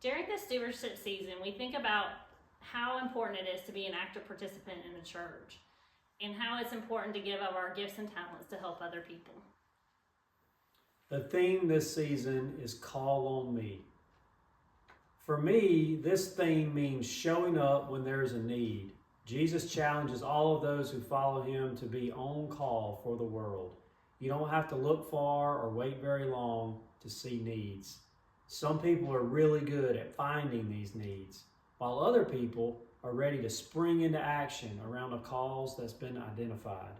During the stewardship season, we think about how important it is to be an active participant in the church and how it's important to give of our gifts and talents to help other people. The theme this season is Call on Me. For me, this theme means showing up when there is a need. Jesus challenges all of those who follow him to be on call for the world. You don't have to look far or wait very long to see needs. Some people are really good at finding these needs, while other people are ready to spring into action around a cause that's been identified.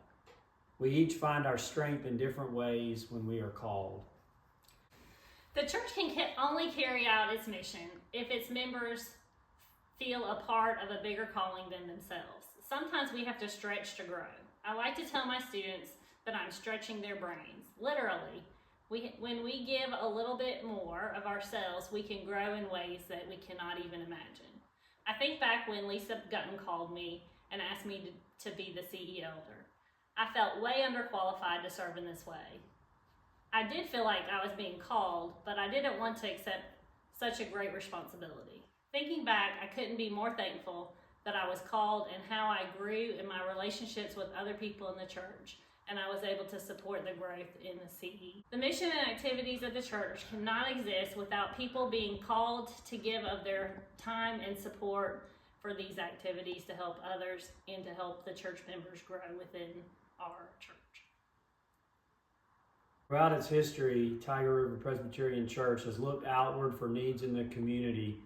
We each find our strength in different ways when we are called. The church can only carry out its mission if its members feel a part of a bigger calling than themselves. Sometimes we have to stretch to grow. I like to tell my students that I'm stretching their brains. Literally, when we give a little bit more of ourselves, we can grow in ways that we cannot even imagine. I think back when Lisa Gutton called me and asked me to be the CE elder. I felt way underqualified to serve in this way. I did feel like I was being called, but I didn't want to accept such a great responsibility. Thinking back, I couldn't be more thankful that I was called and how I grew in my relationships with other people in the church, and I was able to support the growth in the CE. The mission and activities of the church cannot exist without people being called to give of their time and support for these activities to help others and to help the church members grow within our church. Throughout its history, Tiger River Presbyterian Church has looked outward for needs in the community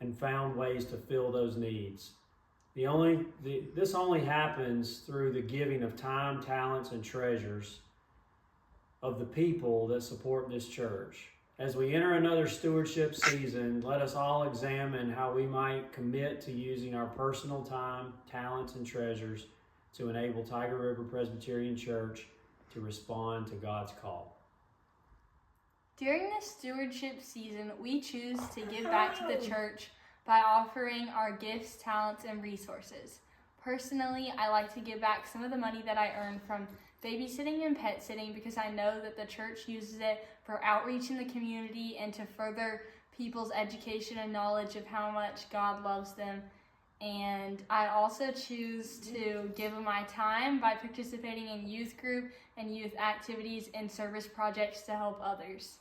and found ways to fill those needs. This only happens through the giving of time, talents, and treasures of the people that support this church. As we enter another stewardship season, let us all examine how we might commit to using our personal time, talents, and treasures to enable Tiger River Presbyterian Church to respond to God's call. During this stewardship season, we choose to give back to the church by offering our gifts, talents, and resources. Personally, I like to give back some of the money that I earn from babysitting and pet sitting because I know that the church uses it for outreach in the community and to further people's education and knowledge of how much God loves them. And I also choose to give of my time by participating in youth group and youth activities and service projects to help others.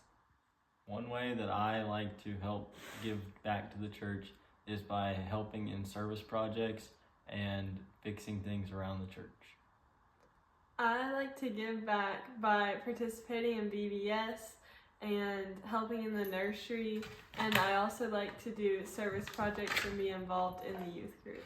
One way that I like to help give back to the church is by helping in service projects and fixing things around the church. I like to give back by participating in VBS and helping in the nursery, and I also like to do service projects and be involved in the youth group.